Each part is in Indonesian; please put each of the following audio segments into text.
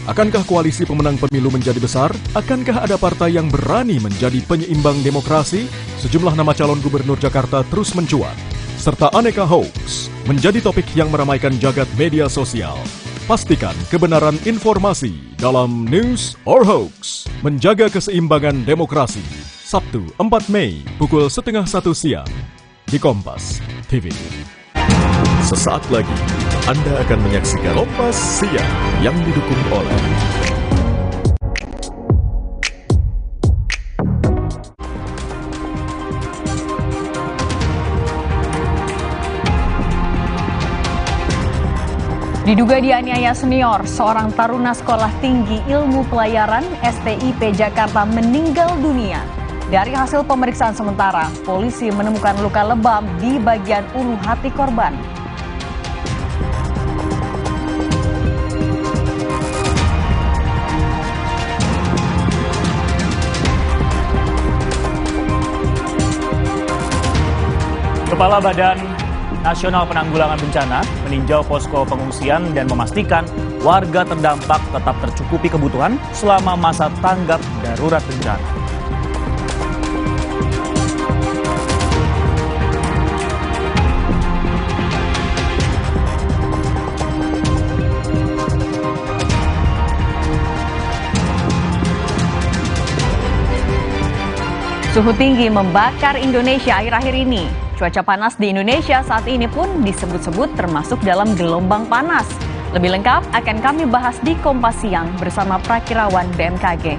Akankah koalisi pemenang pemilu menjadi besar? Akankah ada partai yang berani menjadi penyeimbang demokrasi? Sejumlah nama calon gubernur Jakarta terus mencuat, serta aneka hoax menjadi topik yang meramaikan jagat media sosial. Pastikan kebenaran informasi dalam News or Hoax. Menjaga keseimbangan demokrasi. Sabtu 4 Mei pukul 12:30 siang di Kompas TV. Sesaat lagi Anda akan menyaksikan Kompas Siang yang didukung oleh Diduga dianiaya senior, seorang taruna sekolah tinggi ilmu pelayaran STIP Jakarta meninggal dunia. Dari hasil pemeriksaan sementara, polisi menemukan luka lebam di bagian ulu hati korban. Kepala Badan Nasional Penanggulangan Bencana meninjau posko pengungsian dan memastikan warga terdampak tetap tercukupi kebutuhan selama masa tanggap darurat bencana. Suhu tinggi membakar Indonesia akhir-akhir ini. Cuaca panas di Indonesia saat ini pun disebut-sebut termasuk dalam gelombang panas. Lebih lengkap akan kami bahas di Kompas Siang bersama Prakirawan BMKG.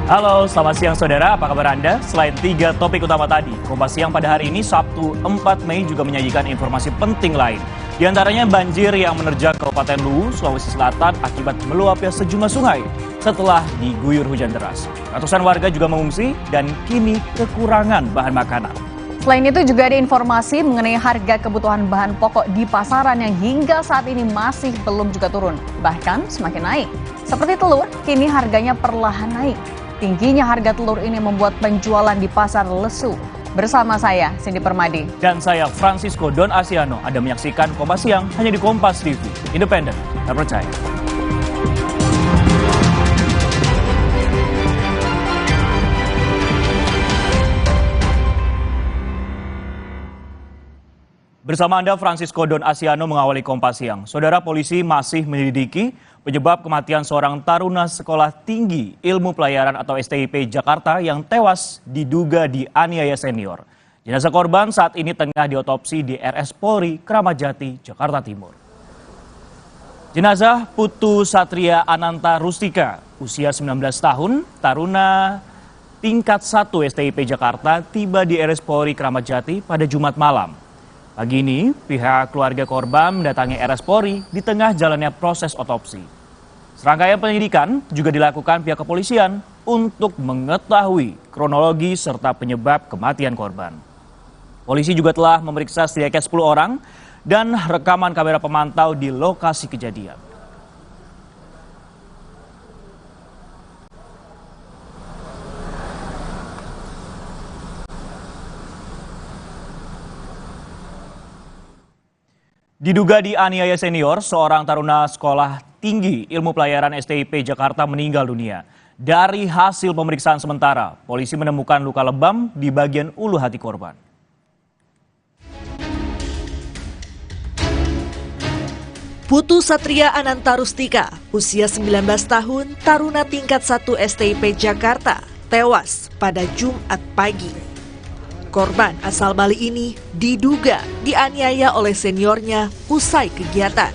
Halo, selamat siang saudara, apa kabar Anda? Selain 3 topik utama tadi, Kompas Siang pada hari ini Sabtu 4 Mei juga menyajikan informasi penting lain. Di antaranya banjir yang menerjang Kabupaten Luwu, Sulawesi Selatan akibat meluapnya sejumlah sungai setelah diguyur hujan deras. Ratusan warga juga mengungsi dan kini kekurangan bahan makanan. Selain itu juga ada informasi mengenai harga kebutuhan bahan pokok di pasaran yang hingga saat ini masih belum juga turun, bahkan semakin naik. Seperti telur, kini harganya perlahan naik. Tingginya harga telur ini membuat penjualan di pasar lesu. Bersama saya, Cindy Permadi. Dan saya, Francisco Don Asiano. Anda menyaksikan Kompas Siang hanya di Kompas TV. Independen, terpercaya. Bersama Anda, Francisco Don Asiano mengawali Kompas Siang. Saudara, polisi masih menyelidiki penyebab kematian seorang taruna sekolah tinggi ilmu pelayaran atau STIP Jakarta yang tewas diduga dianiaya senior. Jenazah korban saat ini tengah diotopsi di RS Polri Kramat Jati, Jakarta Timur. Jenazah Putu Satria Ananta Rustika, usia 19 tahun, taruna tingkat 1 STIP Jakarta tiba di RS Polri Kramat Jati pada Jumat malam. Pagi ini, pihak keluarga korban mendatangi RS Polri di tengah jalannya proses otopsi. Serangkaian penyelidikan juga dilakukan pihak kepolisian untuk mengetahui kronologi serta penyebab kematian korban. Polisi juga telah memeriksa setidaknya 10 orang dan rekaman kamera pemantau di lokasi kejadian. Diduga dianiaya senior, seorang taruna sekolah tinggi ilmu pelayaran STIP Jakarta meninggal dunia. Dari hasil pemeriksaan sementara, polisi menemukan luka lebam di bagian ulu hati korban. Putu Satria Ananta Rustika, usia 19 tahun, taruna tingkat 1 STIP Jakarta, tewas pada Jumat pagi. Korban asal Bali ini diduga dianiaya oleh seniornya usai kegiatan.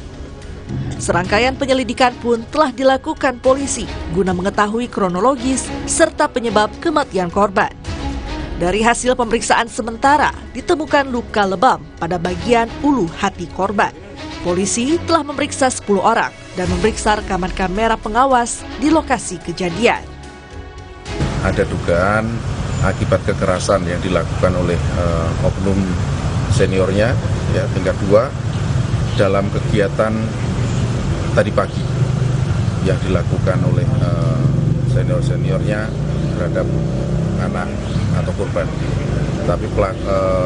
Serangkaian penyelidikan pun telah dilakukan polisi guna mengetahui kronologis serta penyebab kematian korban. Dari hasil pemeriksaan sementara ditemukan luka lebam pada bagian ulu hati korban. Polisi telah memeriksa 10 orang dan memeriksa rekaman kamera pengawas di lokasi kejadian. Ada dugaan akibat kekerasan yang dilakukan oleh oknum seniornya tingkat 2 dalam kegiatan tadi pagi yang dilakukan oleh senior-seniornya terhadap anak atau korban. Tapi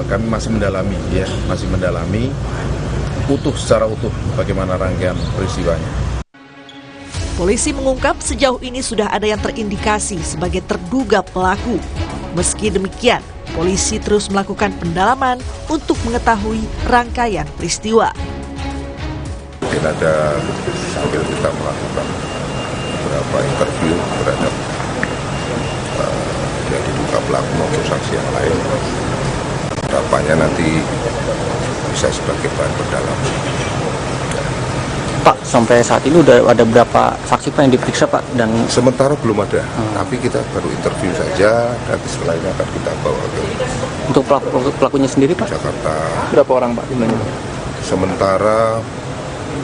kami masih mendalami secara utuh bagaimana rangkaian peristiwanya. Polisi mengungkap sejauh ini sudah ada yang terindikasi sebagai terduga pelaku. Meski demikian, polisi terus melakukan pendalaman untuk mengetahui rangkaian peristiwa. Mungkin ada sambil kita melakukan beberapa interview terhadap yang diduga pelaku maupun saksi yang lain. Harapannya nanti bisa sebagai bahan pendalaman. Pak, sampai saat ini udah ada berapa saksi Pak yang diperiksa Pak? Dan sementara belum ada, tapi kita baru interview saja, nanti setelah ini akan kita bawa ke untuk pelakunya sendiri Pak? Jakarta. Berapa orang Pak jumlahnya? Sementara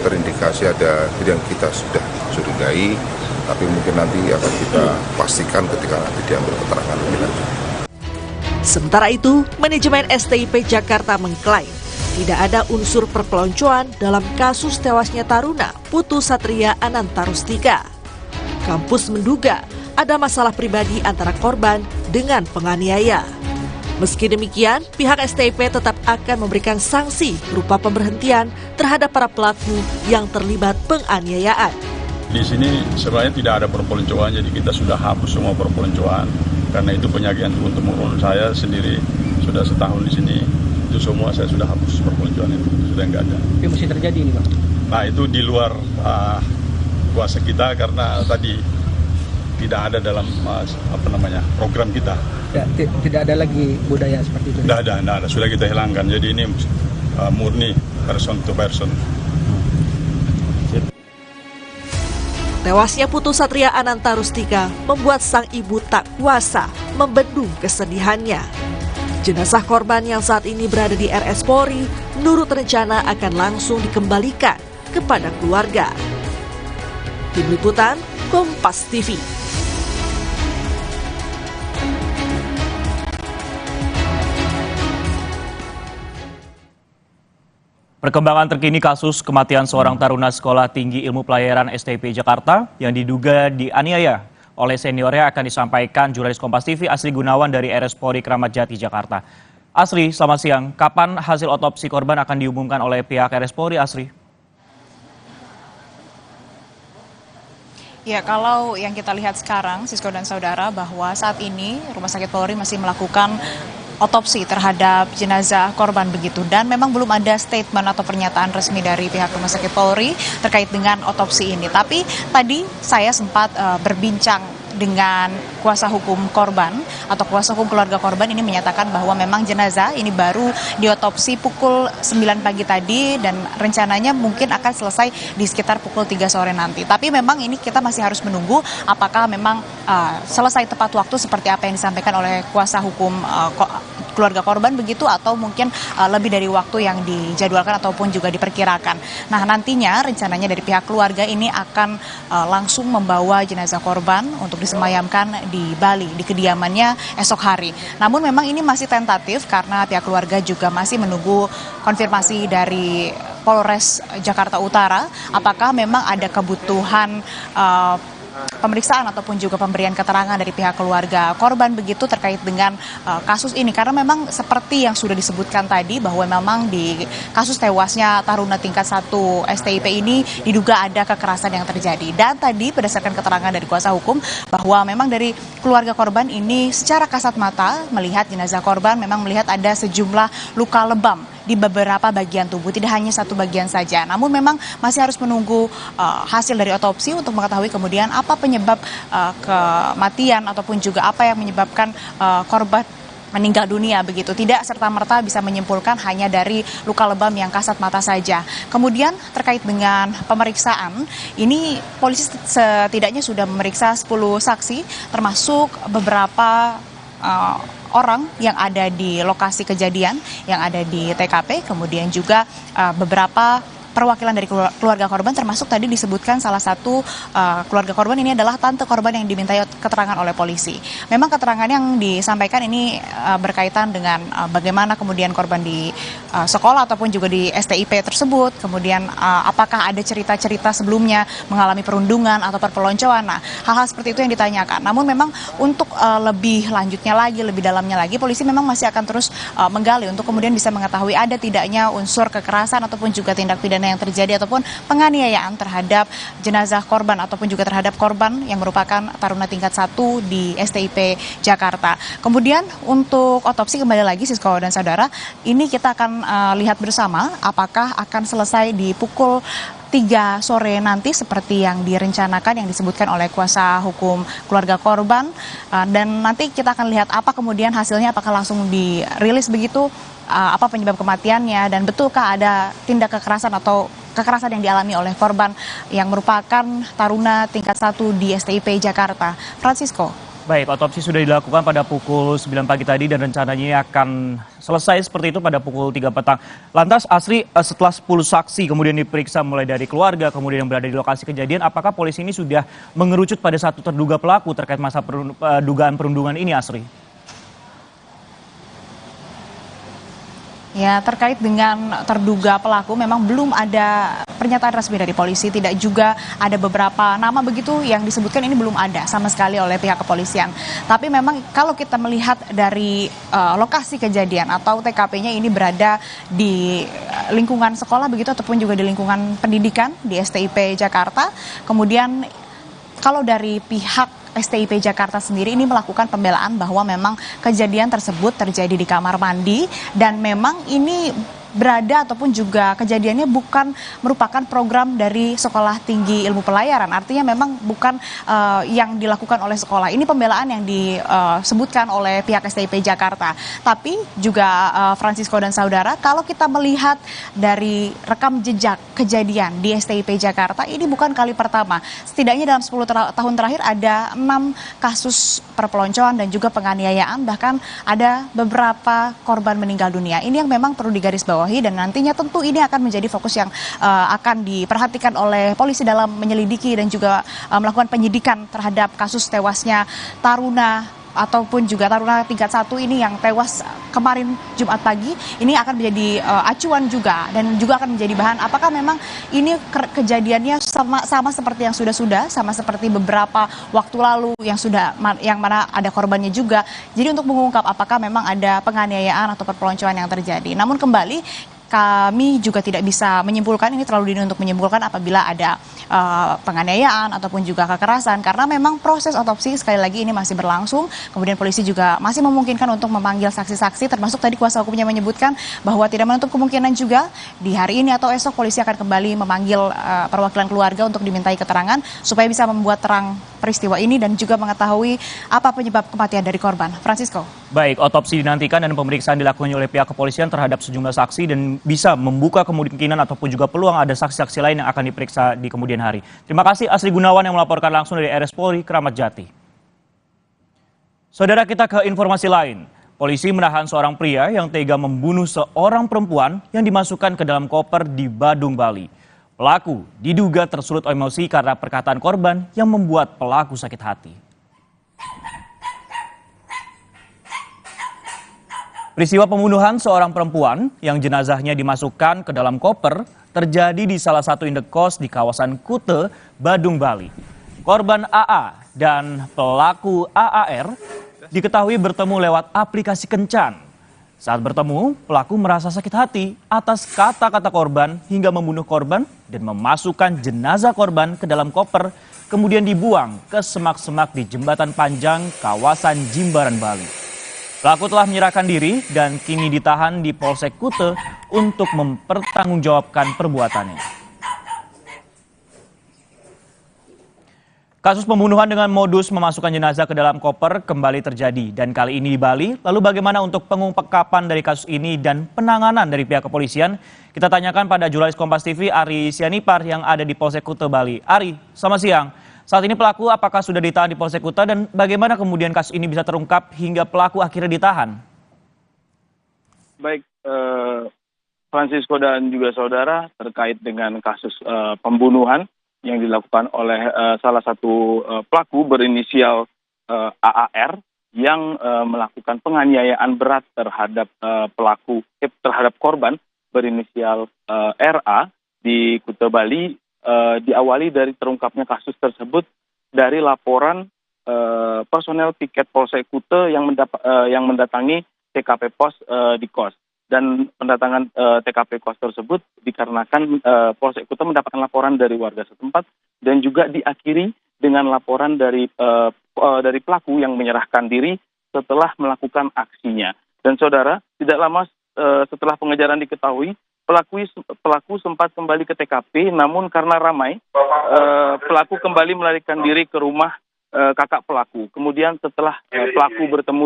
terindikasi ada yang kita sudah curigai, tapi mungkin nanti akan kita pastikan ketika nanti diambil keterangan lebih lanjut. Sementara itu, manajemen STIP Jakarta mengklaim tidak ada unsur perpeloncoan dalam kasus tewasnya taruna Putu Satria Anantarustika. Kampus menduga ada masalah pribadi antara korban dengan penganiaya. Meski demikian, pihak STIP tetap akan memberikan sanksi berupa pemberhentian terhadap para pelaku yang terlibat penganiayaan. Di sini sebenarnya tidak ada perpeloncoan, jadi kita sudah hapus semua perpeloncoan. Karena itu penyakit turun-temurun saya sendiri sudah setahun di sini. Itu semua saya sudah hapus perpeloncoan itu, sudah nggak ada. Itu mesti terjadi ini Pak? Nah itu di luar kuasa kita karena tadi tidak ada dalam program kita. Tidak ada lagi budaya seperti itu? Tidak ada, sudah kita hilangkan. Jadi ini murni person to person. Tewasnya Putu Satria Anantarustika membuat sang ibu tak kuasa membendung kesedihannya. Jenazah korban yang saat ini berada di RS Polri menurut rencana akan langsung dikembalikan kepada keluarga. Tim Liputan Kompas TV. Perkembangan terkini kasus kematian seorang taruna Sekolah Tinggi Ilmu Pelayaran STIP Jakarta yang diduga dianiaya oleh seniornya akan disampaikan jurnalis Kompas TV Asri Gunawan dari RS Polri Kramat Jati, Jakarta. Asri, selamat siang. Kapan hasil otopsi korban akan diumumkan oleh pihak RS Polri, Asri? Ya, kalau yang kita lihat sekarang, Sisko dan saudara, bahwa saat ini Rumah Sakit Polri masih melakukan otopsi terhadap jenazah korban begitu, dan memang belum ada statement atau pernyataan resmi dari pihak Rumah Sakit Polri terkait dengan otopsi ini. Tapi tadi saya sempat berbincang dengan kuasa hukum korban atau kuasa hukum keluarga korban, ini menyatakan bahwa memang jenazah ini baru diotopsi pukul 9 pagi tadi dan rencananya mungkin akan selesai di sekitar pukul 3 sore nanti. Tapi memang ini kita masih harus menunggu apakah memang selesai tepat waktu seperti apa yang disampaikan oleh kuasa hukum keluarga korban begitu, atau mungkin lebih dari waktu yang dijadwalkan ataupun juga diperkirakan. Nah, nantinya rencananya dari pihak keluarga ini akan langsung membawa jenazah korban untuk disemayamkan di Bali, di kediamannya esok hari. Namun memang ini masih tentatif karena pihak keluarga juga masih menunggu konfirmasi dari Polres Jakarta Utara apakah memang ada kebutuhan pemeriksaan ataupun juga pemberian keterangan dari pihak keluarga korban begitu terkait dengan kasus ini, karena memang seperti yang sudah disebutkan tadi bahwa memang di kasus tewasnya taruna tingkat 1 STIP ini diduga ada kekerasan yang terjadi, dan tadi berdasarkan keterangan dari kuasa hukum bahwa memang dari keluarga korban ini secara kasat mata melihat jenazah korban memang melihat ada sejumlah luka lebam di beberapa bagian tubuh, tidak hanya satu bagian saja. Namun memang masih harus menunggu hasil dari otopsi untuk mengetahui kemudian apa penyebab kematian ataupun juga apa yang menyebabkan korban meninggal dunia begitu. Tidak serta-merta bisa menyimpulkan hanya dari luka lebam yang kasat mata saja. Kemudian terkait dengan pemeriksaan, ini polisi setidaknya sudah memeriksa 10 saksi termasuk beberapa orang yang ada di lokasi kejadian, yang ada di TKP, kemudian juga beberapa perwakilan dari keluarga korban, termasuk tadi disebutkan salah satu keluarga korban ini adalah tante korban yang dimintai keterangan oleh polisi. Memang keterangan yang disampaikan ini berkaitan dengan bagaimana kemudian korban di sekolah ataupun juga di STIP tersebut, kemudian apakah ada cerita-cerita sebelumnya mengalami perundungan atau perpeloncoan. Nah, hal-hal seperti itu yang ditanyakan. Namun memang untuk lebih lanjutnya lagi, lebih dalamnya lagi, polisi memang masih akan terus menggali untuk kemudian bisa mengetahui ada tidaknya unsur kekerasan ataupun juga tindak pidana yang terjadi ataupun penganiayaan terhadap jenazah korban ataupun juga terhadap korban yang merupakan taruna tingkat 1 di STIP Jakarta. Kemudian untuk otopsi kembali lagi Sisko dan saudara, ini kita akan lihat bersama apakah akan selesai di pukul 3 sore nanti seperti yang direncanakan, yang disebutkan oleh kuasa hukum keluarga korban, dan nanti kita akan lihat apa kemudian hasilnya, apakah langsung dirilis begitu, apa penyebab kematiannya, dan betulkah ada tindak kekerasan atau kekerasan yang dialami oleh korban yang merupakan taruna tingkat 1 di STIP Jakarta. Francisco. Baik, otopsi sudah dilakukan pada pukul 9 pagi tadi dan rencananya akan selesai seperti itu pada pukul 3 petang. Lantas Asri, setelah 10 saksi kemudian diperiksa mulai dari keluarga, kemudian yang berada di lokasi kejadian, apakah polisi ini sudah mengerucut pada satu terduga pelaku terkait masa dugaan perundungan ini, Asri? Ya, terkait dengan terduga pelaku memang belum ada pernyataan resmi dari polisi, tidak juga ada beberapa nama begitu yang disebutkan, ini belum ada sama sekali oleh pihak kepolisian. Tapi memang kalau kita melihat dari lokasi kejadian atau TKP-nya ini berada di lingkungan sekolah begitu ataupun juga di lingkungan pendidikan di STIP Jakarta. Kemudian kalau dari pihak STIP Jakarta sendiri ini melakukan pembelaan bahwa memang kejadian tersebut terjadi di kamar mandi dan memang ini berada ataupun juga kejadiannya bukan merupakan program dari Sekolah Tinggi Ilmu Pelayaran. Artinya memang bukan yang dilakukan oleh sekolah. Ini pembelaan yang disebutkan oleh pihak STIP Jakarta. Tapi juga Francisco dan saudara, kalau kita melihat dari rekam jejak kejadian di STIP Jakarta, ini bukan kali pertama. Setidaknya dalam 10 tahun terakhir ada 6 kasus perpeloncoan dan juga penganiayaan, bahkan ada beberapa korban meninggal dunia. Ini yang memang perlu digarisbawahi dan nantinya tentu ini akan menjadi fokus yang akan diperhatikan oleh polisi dalam menyelidiki dan juga melakukan penyidikan terhadap kasus tewasnya taruna ataupun juga taruna tingkat 1 ini yang tewas kemarin Jumat pagi. Ini akan menjadi acuan juga dan juga akan menjadi bahan apakah memang ini kejadiannya sama seperti yang sudah-sudah, sama seperti beberapa waktu lalu yang mana ada korbannya juga. Jadi untuk mengungkap apakah memang ada penganiayaan atau perpeloncoan yang terjadi. Namun kembali kami juga tidak bisa menyimpulkan, ini terlalu dini untuk menyimpulkan apabila ada penganiayaan ataupun juga kekerasan, karena memang proses otopsi sekali lagi ini masih berlangsung. Kemudian polisi juga masih memungkinkan untuk memanggil saksi-saksi, termasuk tadi kuasa hukumnya menyebutkan bahwa tidak menutup kemungkinan juga di hari ini atau esok polisi akan kembali memanggil perwakilan keluarga untuk dimintai keterangan supaya bisa membuat terang peristiwa ini dan juga mengetahui apa penyebab kematian dari korban. Francisco. Baik, otopsi dinantikan dan pemeriksaan dilakukan oleh pihak kepolisian terhadap sejumlah saksi dan bisa membuka kemungkinan ataupun juga peluang ada saksi-saksi lain yang akan diperiksa di kemudian hari. Terima kasih Asri Gunawan yang melaporkan langsung dari RS Polri Kramat Jati. Saudara, kita ke informasi lain. Polisi menahan seorang pria yang tega membunuh seorang perempuan yang dimasukkan ke dalam koper di Badung, Bali. Pelaku diduga tersulut emosi karena perkataan korban yang membuat pelaku sakit hati. Peristiwa pembunuhan seorang perempuan yang jenazahnya dimasukkan ke dalam koper terjadi di salah satu indekos di kawasan Kute, Badung, Bali. Korban AA dan pelaku AAR diketahui bertemu lewat aplikasi kencan. Saat bertemu, pelaku merasa sakit hati atas kata-kata korban hingga membunuh korban dan memasukkan jenazah korban ke dalam koper, kemudian dibuang ke semak-semak di Jembatan Panjang, kawasan Jimbaran, Bali. Pelaku telah menyerahkan diri dan kini ditahan di Polsek Kute untuk mempertanggungjawabkan perbuatannya. Kasus pembunuhan dengan modus memasukkan jenazah ke dalam koper kembali terjadi dan kali ini di Bali. Lalu bagaimana untuk pengungkapan dari kasus ini dan penanganan dari pihak kepolisian? Kita tanyakan pada jurnalis Kompas TV Ari Sianipar yang ada di Polsek Kute, Bali. Ari, selamat siang. Saat ini pelaku apakah sudah ditahan di Polsek Kute dan bagaimana kemudian kasus ini bisa terungkap hingga pelaku akhirnya ditahan? Baik, Francisco dan juga saudara, terkait dengan kasus pembunuhan yang dilakukan oleh salah satu pelaku berinisial AAR yang melakukan penganiayaan berat terhadap terhadap korban berinisial RA di Kuta Bali, diawali dari terungkapnya kasus tersebut dari laporan personel piket Polsek Kuta yang mendatangi TKP pos di Kos. Dan pendatangan TKP Kos tersebut dikarenakan Polsek Kuta mendapatkan laporan dari warga setempat dan juga diakhiri dengan laporan dari pelaku yang menyerahkan diri setelah melakukan aksinya. Dan saudara, tidak lama setelah pengejaran diketahui, pelaku sempat kembali ke TKP, namun karena ramai, pelaku kembali melarikan diri ke rumah kakak pelaku. Kemudian setelah pelaku bertemu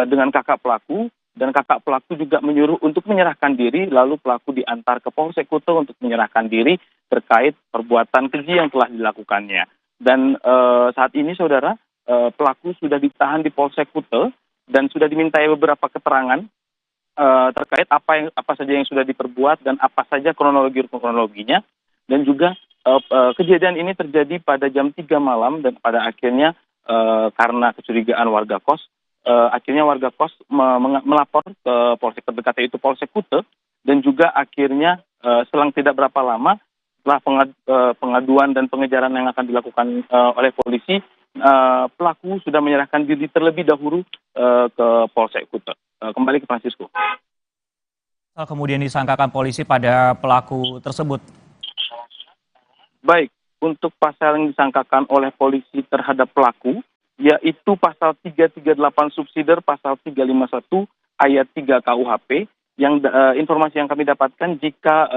dengan kakak pelaku, dan kakak pelaku juga menyuruh untuk menyerahkan diri, lalu pelaku diantar ke Polsek Kuta untuk menyerahkan diri terkait perbuatan keji yang telah dilakukannya. Dan saat ini saudara, pelaku sudah ditahan di Polsek Kuta dan sudah dimintai beberapa keterangan terkait apa saja yang sudah diperbuat dan apa saja kronologinya. Dan juga kejadian ini terjadi pada jam 3 malam dan pada akhirnya karena kecurigaan warga kos, akhirnya warga kos melapor ke polsek terdekat, yaitu Polsek Kuta, dan juga akhirnya selang tidak berapa lama setelah pengaduan dan pengejaran yang akan dilakukan oleh polisi, pelaku sudah menyerahkan diri terlebih dahulu ke Polsek Kuta. Kembali ke Francisco. Kemudian disangkakan polisi pada pelaku tersebut. Baik, untuk pasal yang disangkakan oleh polisi terhadap pelaku, yaitu pasal 338 subsider, pasal 351 ayat 3 KUHP, yang informasi yang kami dapatkan jika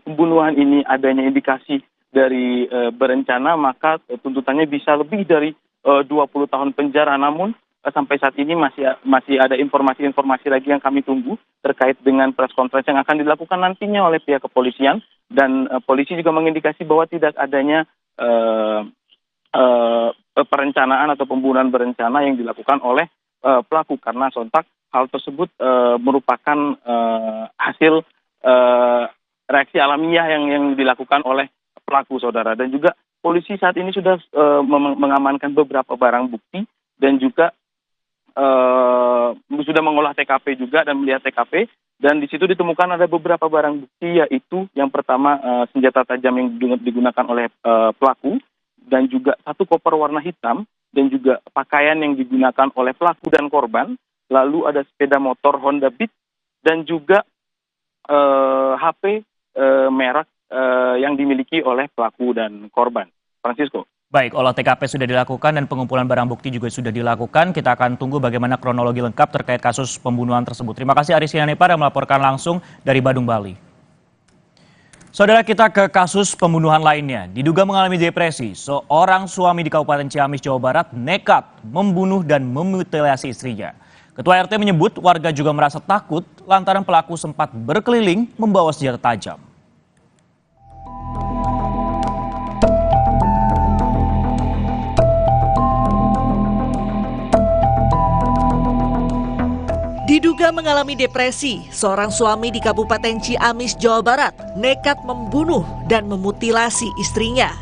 pembunuhan ini adanya indikasi dari berencana, maka tuntutannya bisa lebih dari 20 tahun penjara. Namun sampai saat ini masih ada informasi-informasi lagi yang kami tunggu terkait dengan press conference yang akan dilakukan nantinya oleh pihak kepolisian, dan polisi juga mengindikasi bahwa tidak adanya perencanaan atau pembunuhan berencana yang dilakukan oleh pelaku, karena sontak hal tersebut merupakan hasil reaksi alamiah yang dilakukan oleh pelaku, saudara. Dan juga polisi saat ini sudah mengamankan beberapa barang bukti dan juga sudah mengolah TKP juga dan melihat TKP, dan di situ ditemukan ada beberapa barang bukti, yaitu yang pertama senjata tajam yang digunakan oleh pelaku, dan juga satu koper warna hitam, dan juga pakaian yang digunakan oleh pelaku dan korban. Lalu ada sepeda motor Honda Beat dan juga HP merek yang dimiliki oleh pelaku dan korban. Francisco. Baik, olah TKP sudah dilakukan dan pengumpulan barang bukti juga sudah dilakukan. Kita akan tunggu bagaimana kronologi lengkap terkait kasus pembunuhan tersebut. Terima kasih Aris Sianipar yang melaporkan langsung dari Badung, Bali. Saudara, kita ke kasus pembunuhan lainnya. Diduga mengalami depresi, seorang suami di Kabupaten Ciamis, Jawa Barat nekat membunuh dan memutilasi istrinya. Ketua RT menyebut warga juga merasa takut lantaran pelaku sempat berkeliling membawa senjata tajam. Diduga mengalami depresi, seorang suami di Kabupaten Ciamis, Jawa Barat nekat membunuh dan memutilasi istrinya.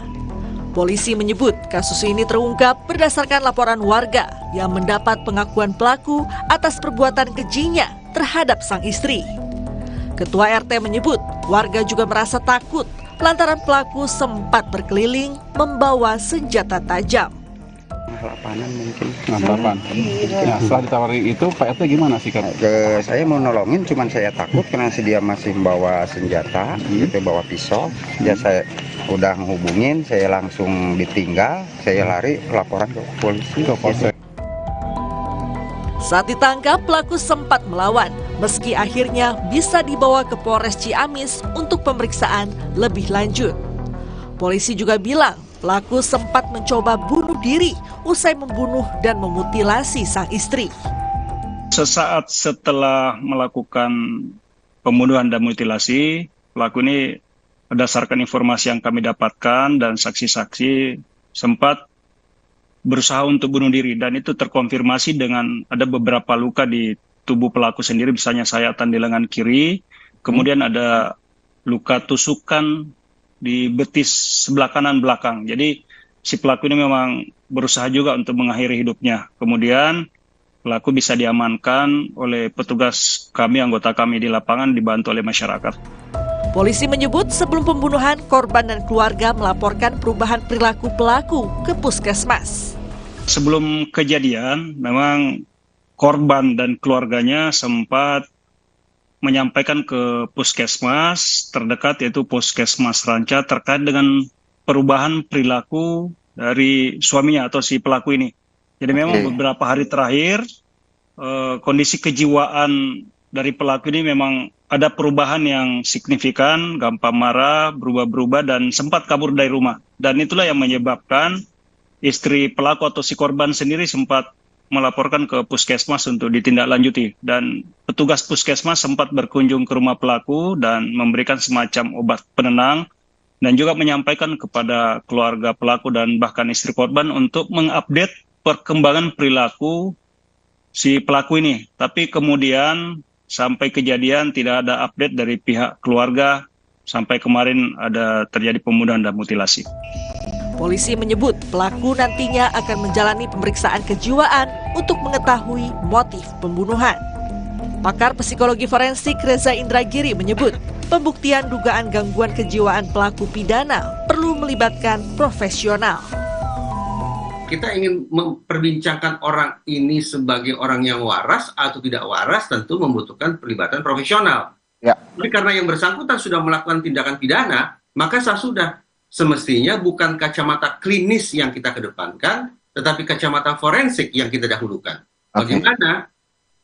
Polisi menyebut kasus ini terungkap berdasarkan laporan warga yang mendapat pengakuan pelaku atas perbuatan kejinya terhadap sang istri. Ketua RT menyebut warga juga merasa takut lantaran pelaku sempat berkeliling membawa senjata tajam. Lapanan mungkin. Lapan. Nah, setelah ditawari itu Pak RT gimana sih kan? Saya mau nolongin, cuman saya takut karena dia masih membawa senjata, gitu, bawa pisau. Ya saya udah menghubungin, saya langsung ditinggal, saya lari laporan ke polisi. Saat ditangkap, pelaku sempat melawan, meski akhirnya bisa dibawa ke Polres Ciamis untuk pemeriksaan lebih lanjut. Polisi juga bilang pelaku sempat mencoba bunuh diri usai membunuh dan memutilasi sang istri. Sesaat setelah melakukan pembunuhan dan mutilasi, pelaku ini berdasarkan informasi yang kami dapatkan dan saksi-saksi sempat berusaha untuk bunuh diri, dan itu terkonfirmasi dengan ada beberapa luka di tubuh pelaku sendiri, misalnya sayatan di lengan kiri kemudian ada luka tusukan di betis sebelah kanan belakang. Jadi si pelaku ini memang berusaha juga untuk mengakhiri hidupnya. Kemudian pelaku bisa diamankan oleh petugas kami, anggota kami di lapangan, dibantu oleh masyarakat. Polisi menyebut sebelum pembunuhan, korban dan keluarga melaporkan perubahan perilaku pelaku ke puskesmas. Sebelum kejadian, memang korban dan keluarganya sempat menyampaikan ke puskesmas terdekat, yaitu Puskesmas Ranca, terkait dengan perubahan perilaku dari suaminya atau si pelaku ini. Jadi memang beberapa hari terakhir kondisi kejiwaan dari pelaku ini memang ada perubahan yang signifikan, gampang marah, berubah-berubah, dan sempat kabur dari rumah. Dan itulah yang menyebabkan istri pelaku atau si korban sendiri sempat melaporkan ke puskesmas untuk ditindaklanjuti. Dan petugas puskesmas sempat berkunjung ke rumah pelaku dan memberikan semacam obat penenang, dan juga menyampaikan kepada keluarga pelaku dan bahkan istri korban untuk mengupdate perkembangan perilaku si pelaku ini. Tapi kemudian sampai kejadian tidak ada update dari pihak keluarga, sampai kemarin ada terjadi pembunuhan dan mutilasi. Polisi menyebut pelaku nantinya akan menjalani pemeriksaan kejiwaan untuk mengetahui motif pembunuhan. Pakar psikologi forensik Reza Indragiri menyebut pembuktian dugaan gangguan kejiwaan pelaku pidana perlu melibatkan profesional. Kita ingin memperbincangkan orang ini sebagai orang yang waras atau tidak waras, tentu membutuhkan pelibatan profesional. Tapi karena yang bersangkutan sudah melakukan tindakan pidana, maka sudah semestinya bukan kacamata klinis yang kita kedepankan, tetapi kacamata forensik yang kita dahulukan. Bagaimana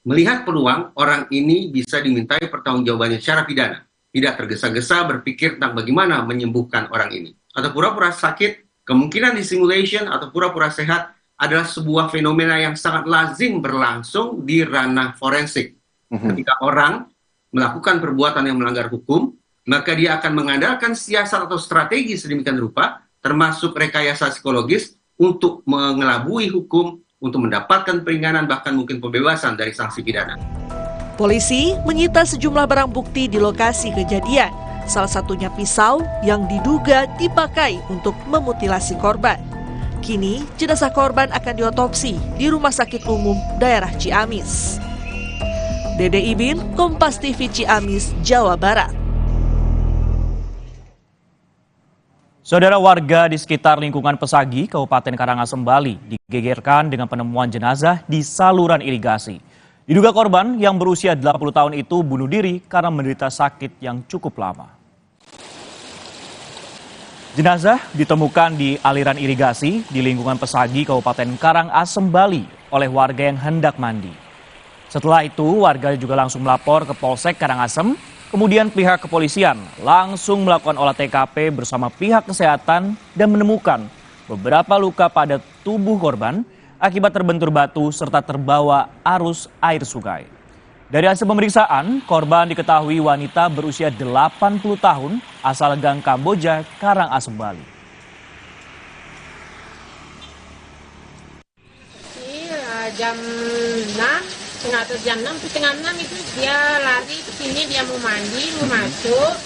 melihat peluang orang ini bisa dimintai pertanggungjawabannya secara pidana, tidak tergesa-gesa berpikir tentang bagaimana menyembuhkan orang ini, atau pura-pura sakit. Kemungkinan dissimulation atau pura-pura sehat adalah sebuah fenomena yang sangat lazim berlangsung di ranah forensik. Ketika orang melakukan perbuatan yang melanggar hukum, maka dia akan mengandalkan siasat atau strategi sedemikian rupa, termasuk rekayasa psikologis, untuk mengelabui hukum, untuk mendapatkan peringanan, bahkan mungkin pembebasan dari sanksi pidana. Polisi menyita sejumlah barang bukti di lokasi kejadian, salah satunya pisau yang diduga dipakai untuk memutilasi korban. Kini, jenazah korban akan diotopsi di Rumah Sakit Umum Daerah Ciamis. Dede Ibin, Kompas TV Ciamis, Jawa Barat. Saudara, warga di sekitar lingkungan Pesagi, Kabupaten Karangasem, Bali, digegerkan dengan penemuan jenazah di saluran irigasi. Diduga korban yang berusia 80 tahun itu bunuh diri karena menderita sakit yang cukup lama. Jenazah ditemukan di aliran irigasi di lingkungan Pesagi, Kabupaten Karangasem, Bali oleh warga yang hendak mandi. Setelah itu, warga juga langsung melapor ke Polsek Karangasem. Kemudian pihak kepolisian langsung melakukan olah TKP bersama pihak kesehatan dan menemukan beberapa luka pada tubuh korban akibat terbentur batu serta terbawa arus air sungai. Dari hasil pemeriksaan, korban diketahui wanita berusia 80 tahun asal Gang Kamboja, Karangasem, Bali. Jam 6. Jam 6, setengah 6 itu dia lari ke sini, dia mau mandi, mau masuk.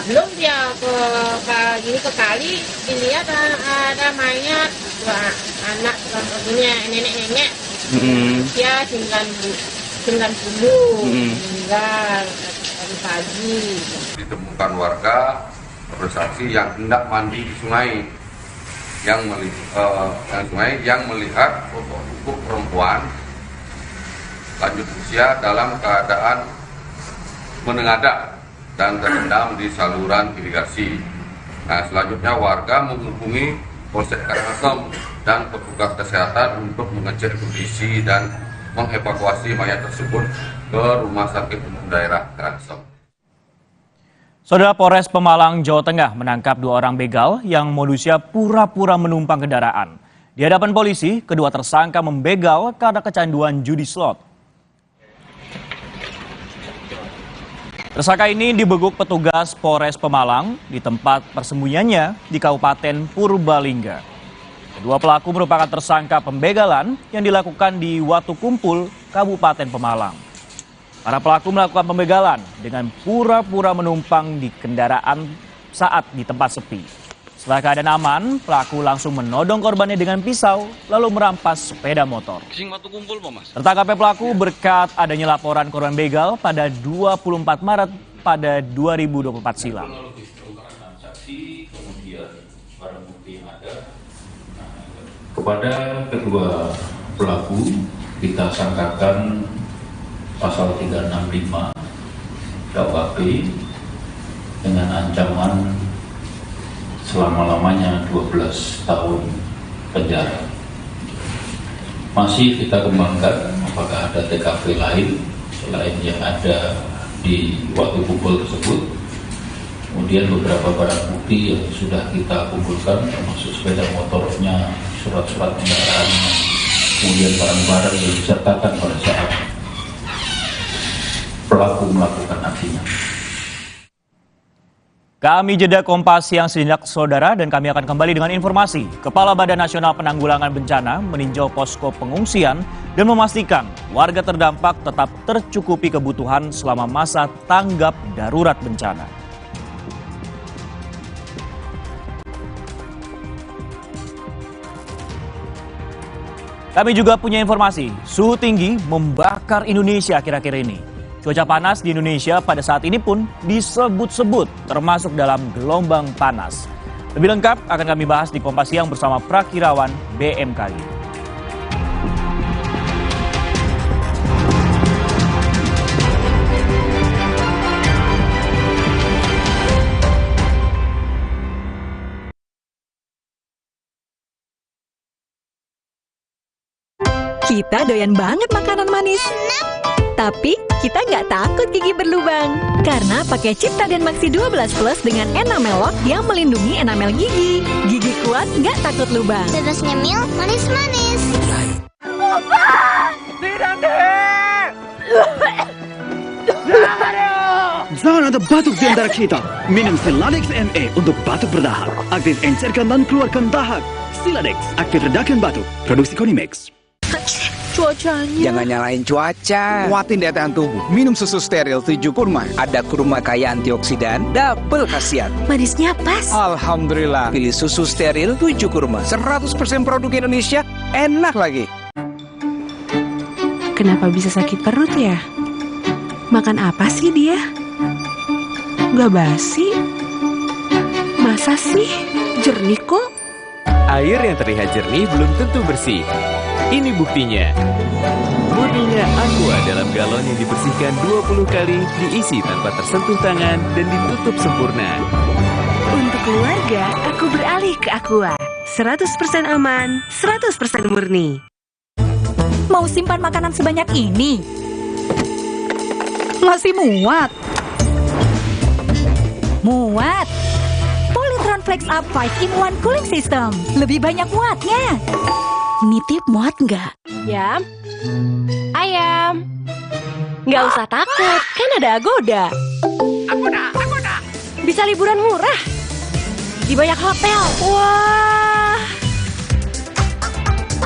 Belum dia ke kali, dilihat ada mayat dua anak, punya nenek-nenek. Dia 90, meninggal hari pagi. Ditemukan warga bersaksi yang hendak mandi di sungai, yang melihat sosok perempuan lanjut usia dalam keadaan menengadah dan terendam di saluran irigasi. Nah, selanjutnya warga menghubungi Polsek Karangasem dan petugas kesehatan untuk mengecek kondisi dan mengevakuasi mayat tersebut ke Rumah Sakit Umum Daerah Karangasem. Saudara, Polres Pemalang, Jawa Tengah menangkap 2 orang begal yang modusnya pura-pura menumpang kendaraan. Di hadapan polisi, kedua tersangka membegal karena kecanduan judi slot. Tersangka ini dibekuk petugas Polres Pemalang di tempat persembunyiannya di Kabupaten Purbalingga. Kedua pelaku merupakan tersangka pembegalan yang dilakukan di Watu Kumpul, Kabupaten Pemalang. Para pelaku melakukan pembegalan dengan pura-pura menumpang di kendaraan saat di tempat sepi. Setelah keadaan aman, pelaku langsung menodong korbannya dengan pisau, lalu merampas sepeda motor. Tertangkapnya pelaku berkat adanya laporan korban begal pada 24 Maret pada 2024 silam. Kepada kedua pelaku kita sangkakan pasal 365 KUHP dengan ancaman selama-lamanya 12 tahun penjara. Masih kita kembangkan apakah ada TKP lain selain yang ada di waktu kumpul tersebut. Kemudian beberapa barang bukti yang sudah kita kumpulkan termasuk sepeda motornya, surat-surat kendaraan, kemudian barang-barang yang disertakan pada saat pelaku melakukan aksinya. Kami jeda Kompas Siang sejenak saudara dan kami akan kembali dengan informasi. Kepala Badan Nasional Penanggulangan Bencana meninjau posko pengungsian dan memastikan warga terdampak tetap tercukupi kebutuhan selama masa tanggap darurat bencana. Kami juga punya informasi, suhu tinggi membakar Indonesia akhir-akhir ini. Cuaca panas di Indonesia pada saat ini pun disebut-sebut termasuk dalam gelombang panas. Lebih lengkap akan kami bahas di Kompas Siang bersama Prakirawan BMKG. Kita doyan banget makanan manis. Tapi kita nggak takut gigi berlubang. Karena pakai Ciptaden Maxi 12 Plus dengan enamel lock yang melindungi enamel gigi. Gigi kuat nggak takut lubang. Terus nyemil manis-manis. Tidak deh! Jangan ada batuk di antara kita. Minum Siladex ME untuk batuk berdahak. Aktif encerkan dan keluarkan dahak. Siladex, aktif redakan batuk. Produksi Konimax. Cuacanya. Jangan nyalain cuaca. Kuatin daya tahan tubuh. Minum susu steril 7 kurma. Ada kurma kaya antioksidan, double khasiat. Manisnya pas. Alhamdulillah. Pilih susu steril 7 kurma. 100% produk Indonesia. Enak lagi. Kenapa bisa sakit perut ya? Makan apa sih dia? Gak basi? Masa sih? Jernih kok? Air yang terlihat jernih belum tentu bersih. Ini buktinya. Murninya Aqua dalam galon yang dibersihkan 20 kali, diisi tanpa tersentuh tangan dan ditutup sempurna. Untuk keluarga, aku beralih ke Aqua. 100% aman, 100% murni. Mau simpan makanan sebanyak ini? Masih muat? Muat! Polytron Flex Up 5-in-1 Cooling System. Lebih banyak muatnya. Nitip muat nggak? Yam, ayam. Nggak usah takut, kan ada Agoda. Agoda. Bisa liburan murah. Di banyak hotel. Wah.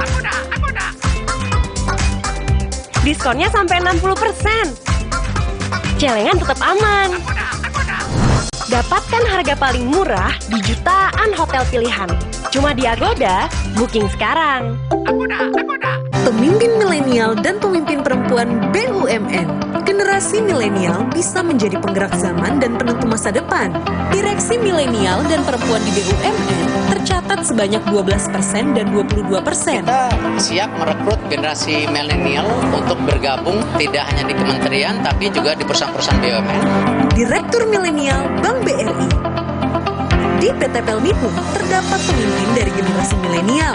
Agoda. Diskonnya sampai 60%. Celengan tetap aman. Dapatkan harga paling murah di jutaan hotel pilihan. Cuma di Agoda, booking sekarang. Agoda. Pemimpin milenial dan pemimpin perempuan BUMN. Generasi milenial bisa menjadi penggerak zaman dan penentu masa depan. Direksi milenial dan perempuan di BUMN tercatat sebanyak 12% dan 22%. Kita siap merekrut generasi milenial untuk bergabung tidak hanya di kementerian tapi juga di perusahaan-perusahaan BUMN. Direktur Milenial Bank BRI. Di PT Pelmiku terdapat pemimpin dari generasi milenial.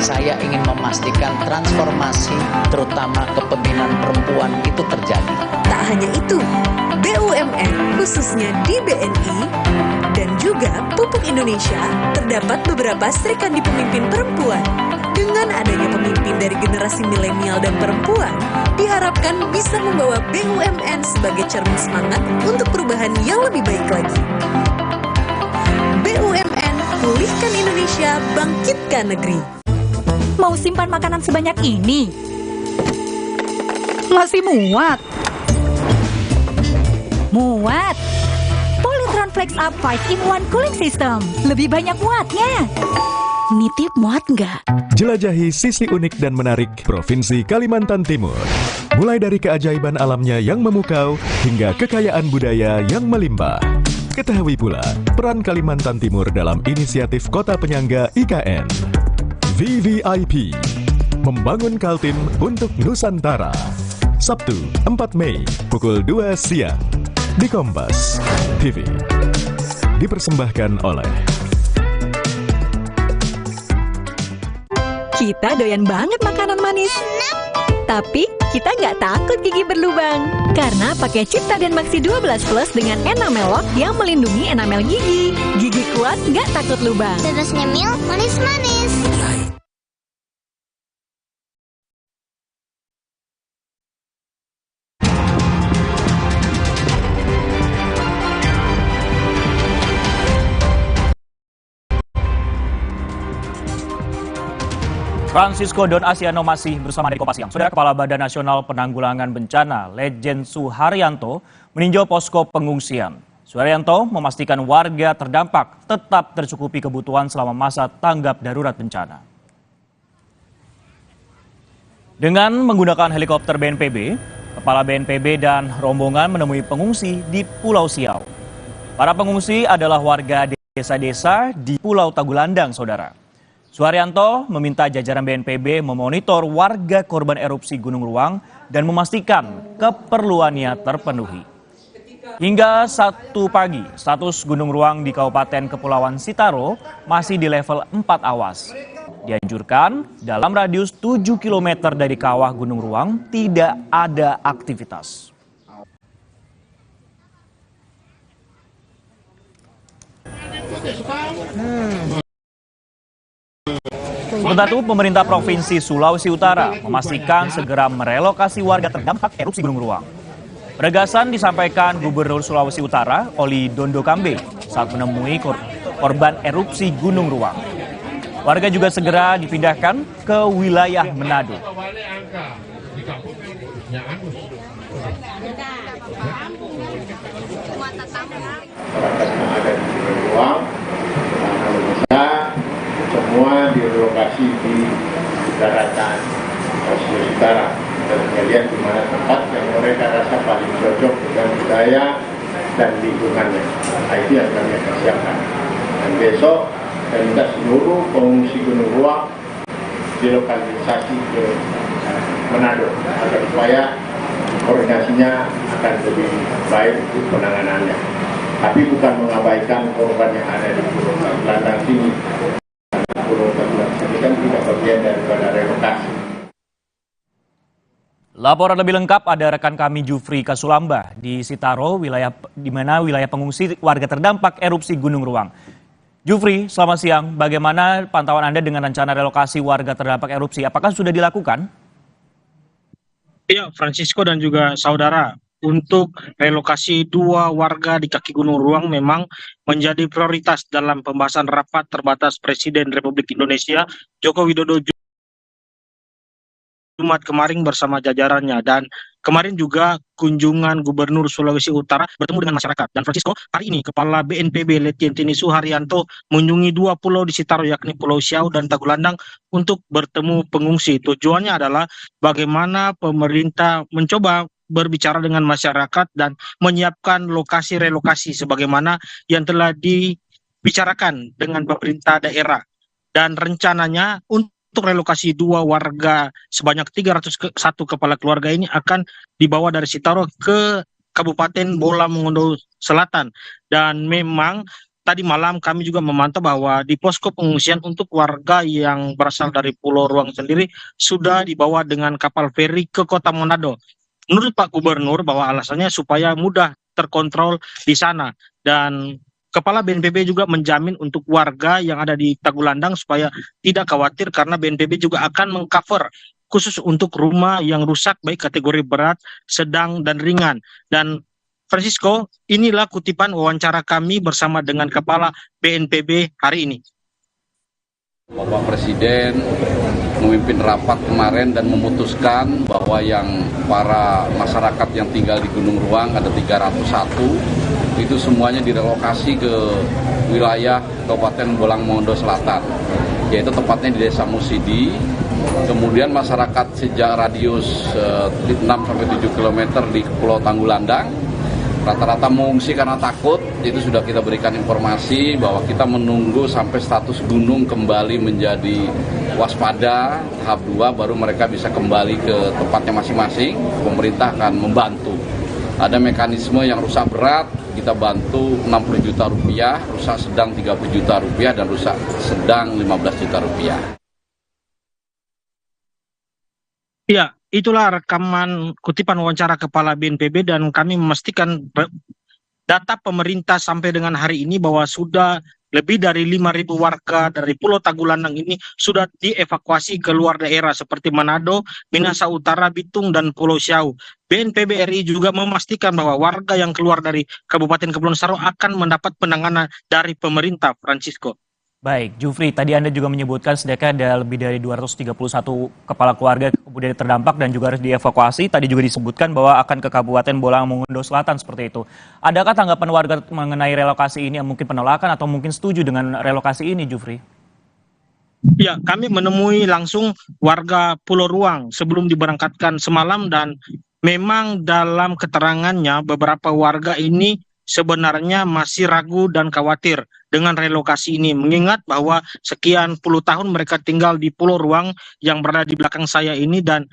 Saya ingin memastikan transformasi terutama kepemimpinan perempuan itu terjadi. Tak hanya itu, BUMN khususnya di BNI dan juga Pupuk Indonesia terdapat beberapa serikandi pemimpin perempuan. Dengan adanya pemimpin dari generasi milenial dan perempuan, diharapkan bisa membawa BUMN sebagai cermin semangat untuk perubahan yang lebih baik lagi. BUMN, pulihkan Indonesia, bangkitkan negeri. Mau simpan makanan sebanyak ini? Masih muat? Muat! Polytron Flex Up 5 in 1 Cooling System. Lebih banyak muatnya. Nitip muat nggak? Jelajahi sisi unik dan menarik Provinsi Kalimantan Timur. Mulai dari keajaiban alamnya yang memukau hingga kekayaan budaya yang melimpah. Ketahui pula peran Kalimantan Timur dalam inisiatif Kota Penyangga IKN. VVIP, membangun Kaltim untuk Nusantara. Sabtu 4 Mei pukul 2 siang di Kompas TV. Dipersembahkan oleh Kita doyan banget makanan manis. Tapi kita nggak takut gigi berlubang. Karena pakai Ciptaden Maxi 12 Plus dengan enamel lock yang melindungi enamel gigi. Gigi kuat nggak takut lubang. Bebas nyemil, manis-manis. Francisco Don Asiano masih bersama dari Kompas Siang. Saudara, Kepala Badan Nasional Penanggulangan Bencana, Lejen Suharyanto, meninjau posko pengungsian. Suharyanto memastikan warga terdampak tetap tercukupi kebutuhan selama masa tanggap darurat bencana. Dengan menggunakan helikopter BNPB, Kepala BNPB dan rombongan menemui pengungsi di Pulau Siau. Para pengungsi adalah warga desa-desa di Pulau Tagulandang, saudara. Suharyanto meminta jajaran BNPB memonitor warga korban erupsi Gunung Ruang dan memastikan keperluannya terpenuhi. Hingga 1 pagi, status Gunung Ruang di Kabupaten Kepulauan Sitaro masih di level 4 awas. Dianjurkan dalam radius 7 km dari kawah Gunung Ruang tidak ada aktivitas. Sementara itu, pemerintah Provinsi Sulawesi Utara memastikan segera merelokasi warga terdampak erupsi Gunung Ruang. Penegasan disampaikan Gubernur Sulawesi Utara, Oli Dondo Kambe, saat menemui korban erupsi Gunung Ruang. Warga juga segera dipindahkan ke wilayah Manado. Semua direlokasi di daratan Sulawesi Utara dan melihat di mana tempat yang mereka rasa paling cocok dengan budaya dan lingkungannya. Nah, itu yang kami akan siapkan. Dan besok saya minta seluruh pengungsi Gunung Ruang dilokalisasi ke Manado agar supaya koordinasinya akan lebih baik untuk penanganannya. Tapi bukan mengabaikan korban yang ada di Pulau Tagulandang sini. Kan tidak bagian daripada relokasi. Laporan lebih lengkap ada rekan kami Jufri Kasulamba di Sitaro, di mana wilayah pengungsi warga terdampak erupsi Gunung Ruang. Jufri, selamat siang. Bagaimana pantauan Anda dengan rencana relokasi warga terdampak erupsi? Apakah sudah dilakukan? Iya, Francisco dan juga saudara. Untuk relokasi 2 warga di kaki Gunung Ruang memang menjadi prioritas dalam pembahasan rapat terbatas Presiden Republik Indonesia Joko Widodo Jumat kemarin bersama jajarannya, dan kemarin juga kunjungan Gubernur Sulawesi Utara bertemu dengan masyarakat. Dan Francisco, hari ini Kepala BNPB Letjen Tini Suharyanto mengunjungi 2 pulau di Sitaro yakni Pulau Siau dan Tagulandang untuk bertemu pengungsi. Tujuannya adalah bagaimana pemerintah mencoba berbicara dengan masyarakat dan menyiapkan lokasi relokasi sebagaimana yang telah dibicarakan dengan pemerintah daerah. Dan rencananya untuk relokasi 2 warga sebanyak 301 kepala keluarga ini akan dibawa dari Sitaro ke Kabupaten Bola Mongondo Selatan. Dan memang tadi malam kami juga memantau bahwa di posko pengungsian untuk warga yang berasal dari Pulau Ruang sendiri sudah dibawa dengan kapal feri ke Kota Manado. Menurut Pak Gubernur bahwa alasannya supaya mudah terkontrol di sana, dan Kepala BNPB juga menjamin untuk warga yang ada di Tagulandang supaya tidak khawatir karena BNPB juga akan mengcover khusus untuk rumah yang rusak baik kategori berat, sedang dan ringan. Dan Francisco, inilah kutipan wawancara kami bersama dengan Kepala BNPB hari ini. Bapak Presiden memimpin rapat kemarin dan memutuskan bahwa yang para masyarakat yang tinggal di Gunung Ruang ada 301 itu semuanya direlokasi ke wilayah Kabupaten Bolang Mongondo Selatan, yaitu tepatnya di Desa Musidi. Kemudian masyarakat sejak radius 6-7 km di Pulau Tanggulandang rata-rata mengungsi karena takut. Itu sudah kita berikan informasi bahwa kita menunggu sampai status gunung kembali menjadi waspada tahap 2 baru mereka bisa kembali ke tempatnya masing-masing. Pemerintah akan membantu. Ada mekanisme yang rusak berat kita bantu 60 juta rupiah, rusak sedang 30 juta rupiah, dan rusak sedang 15 juta rupiah. Ya, itulah rekaman kutipan wawancara Kepala BNPB, dan kami memastikan data pemerintah sampai dengan hari ini bahwa sudah lebih dari 5.000 warga dari Pulau Tagulandang ini sudah dievakuasi ke luar daerah seperti Manado, Minahasa Utara, Bitung, dan Pulau Siau. BNPB RI juga memastikan bahwa warga yang keluar dari Kabupaten Kepulauan Saro akan mendapat penanganan dari pemerintah, Francisco. Baik, Jufri, tadi Anda juga menyebutkan sedikitnya ada lebih dari 231 kepala keluarga kemudian terdampak dan juga harus dievakuasi. Tadi juga disebutkan bahwa akan ke Kabupaten Bolang Mongondo Selatan seperti itu. Adakah tanggapan warga mengenai relokasi ini yang mungkin penolakan atau mungkin setuju dengan relokasi ini, Jufri? Ya, kami menemui langsung warga Pulau Ruang sebelum diberangkatkan semalam, dan memang dalam keterangannya beberapa warga ini sebenarnya masih ragu dan khawatir dengan relokasi ini, mengingat bahwa sekian puluh tahun mereka tinggal di Pulau Ruang yang berada di belakang saya ini, dan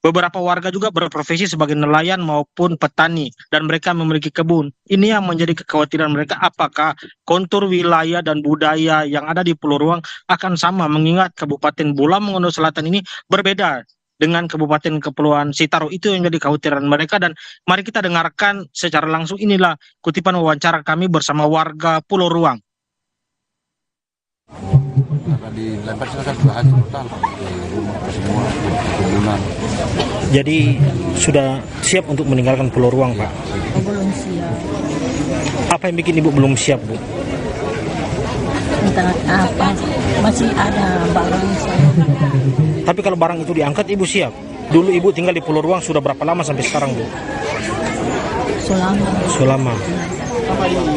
beberapa warga juga berprofesi sebagai nelayan maupun petani, dan mereka memiliki kebun. Ini yang menjadi kekhawatiran mereka, apakah kontur wilayah dan budaya yang ada di Pulau Ruang akan sama, mengingat Kabupaten Bolang Mongondo Selatan ini berbeda dengan Kabupaten Kepulauan Sitaro. Itu yang jadi kekhawatiran mereka, dan mari kita dengarkan secara langsung. Inilah kutipan wawancara kami bersama warga Pulau Ruang. Jadi sudah siap untuk meninggalkan Pulau Ruang, Pak? Belum siap. Apa yang bikin Ibu belum siap, Bu? Entah apa, masih ada barang saya. Tapi kalau barang itu diangkat, Ibu siap? Dulu Ibu tinggal di Pulau Ruang sudah berapa lama sampai sekarang, Bu? Selama.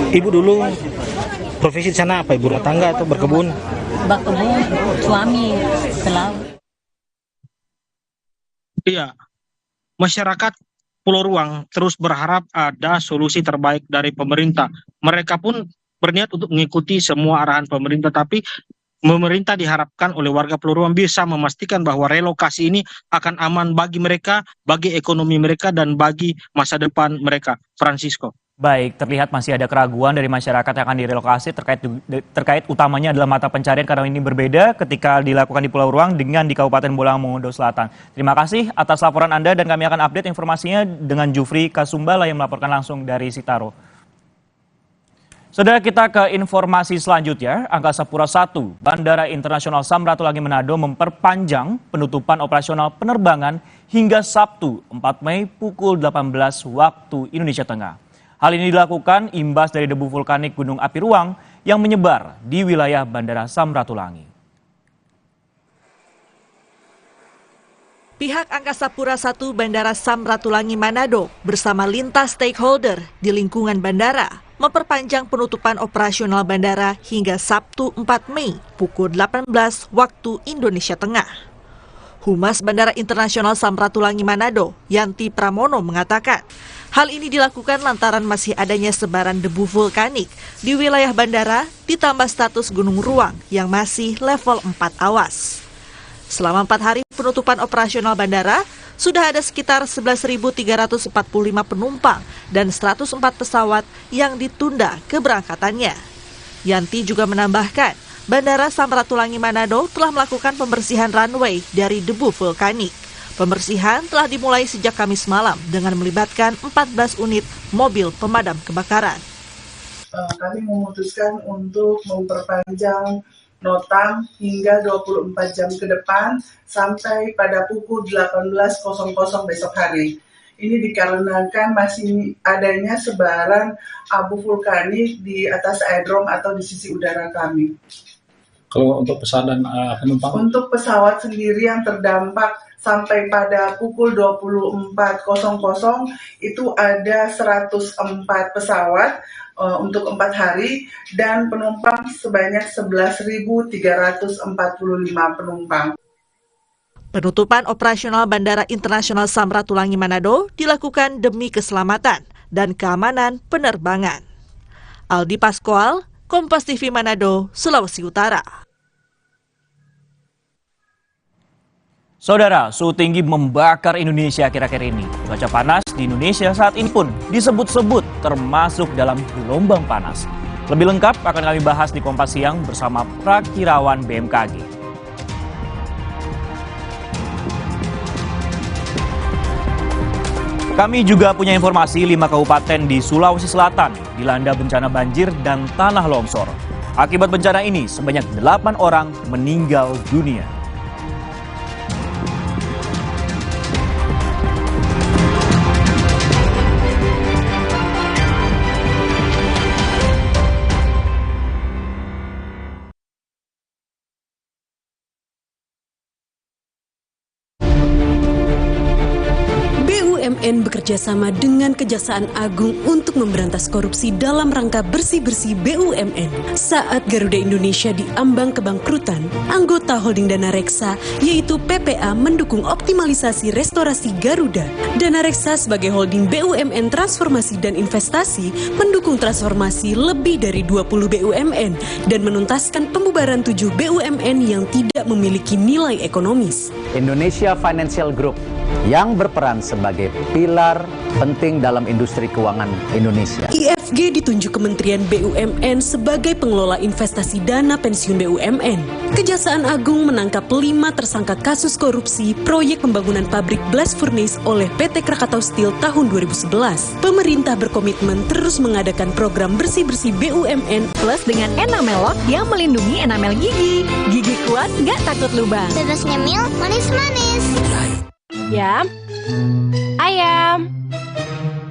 Ibu dulu profesi di sana apa, Ibu? Rumah tangga atau berkebun? Berkebun, suami pelaut. Iya, masyarakat Pulau Ruang terus berharap ada solusi terbaik dari pemerintah. Mereka pun berniat untuk mengikuti semua arahan pemerintah, tapi pemerintah diharapkan oleh warga Pulau Ruang bisa memastikan bahwa relokasi ini akan aman bagi mereka, bagi ekonomi mereka, dan bagi masa depan mereka. Francisco. Baik, terlihat masih ada keraguan dari masyarakat yang akan direlokasi terkait utamanya adalah mata pencarian, karena ini berbeda ketika dilakukan di Pulau Ruang dengan di Kabupaten Bolang Mongondo Selatan. Terima kasih atas laporan Anda, dan kami akan update informasinya dengan Jufri Kasumbala yang melaporkan langsung dari Sitaro. Saudara, kita ke informasi selanjutnya. Angkasa Pura I, Bandara Internasional Samratulangi Manado memperpanjang penutupan operasional penerbangan hingga Sabtu 4 Mei pukul 18 waktu Indonesia Tengah. Hal ini dilakukan imbas dari debu vulkanik Gunung Api Ruang yang menyebar di wilayah Bandara Samratulangi. Pihak Angkasa Pura I Bandara Samratulangi Manado bersama lintas stakeholder di lingkungan bandara memperpanjang penutupan operasional bandara hingga Sabtu 4 Mei pukul 18 waktu Indonesia Tengah. Humas Bandara Internasional Samratulangi Manado, Yanti Pramono, mengatakan hal ini dilakukan lantaran masih adanya sebaran debu vulkanik di wilayah bandara ditambah status Gunung Ruang yang masih level 4 awas. Selama 4 hari penutupan operasional bandara, sudah ada sekitar 11.345 penumpang dan 104 pesawat yang ditunda keberangkatannya. Yanti juga menambahkan, Bandara Samratulangi Manado telah melakukan pembersihan runway dari debu vulkanik. Pembersihan telah dimulai sejak Kamis malam dengan melibatkan 14 unit mobil pemadam kebakaran. Kami memutuskan untuk memperpanjang notam hingga 24 jam ke depan sampai pada pukul 18.00 besok hari. Ini dikarenakan masih adanya sebaran abu vulkanik di atas aerodrom atau di sisi udara kami. Kalau untuk pesanan penumpang? Untuk pesawat sendiri yang terdampak sampai pada pukul 24.00 itu ada 104 pesawat untuk 4 hari dan penumpang sebanyak 11.345 penumpang. Penutupan operasional Bandara Internasional Samratulangi Manado dilakukan demi keselamatan dan keamanan penerbangan. Aldi Pascual, Kompas TV Manado, Sulawesi Utara. Saudara, suhu tinggi membakar Indonesia akhir-akhir ini. Cuaca panas di Indonesia saat ini pun disebut-sebut termasuk dalam gelombang panas. Lebih lengkap akan kami bahas di Kompas Siang bersama Prakirawan BMKG. Kami juga punya informasi 5 kabupaten di Sulawesi Selatan dilanda bencana banjir dan tanah longsor. Akibat bencana ini, sebanyak 8 orang meninggal dunia. BUMN bekerjasama dengan Kejaksaan Agung untuk memberantas korupsi dalam rangka bersih-bersih BUMN. Saat Garuda Indonesia diambang kebangkrutan, anggota holding Dana Reksa, yaitu PPA, mendukung optimalisasi restorasi Garuda. Dana Reksa sebagai holding BUMN transformasi dan investasi mendukung transformasi lebih dari 20 BUMN dan menuntaskan pembubaran 7 BUMN yang tidak memiliki nilai ekonomis. Indonesia Financial Group yang berperan sebagai pilar penting dalam industri keuangan Indonesia. IFG ditunjuk Kementerian BUMN sebagai pengelola investasi dana pensiun BUMN. Kejaksaan Agung menangkap 5 tersangka kasus korupsi proyek pembangunan pabrik blast furnace oleh PT Krakatau Steel tahun 2011. Pemerintah berkomitmen terus mengadakan program bersih-bersih BUMN plus dengan Enamelok yang melindungi enamel gigi. Gigi kuat nggak takut lubang. Terus nyemil manis-manis. Yam, ayam.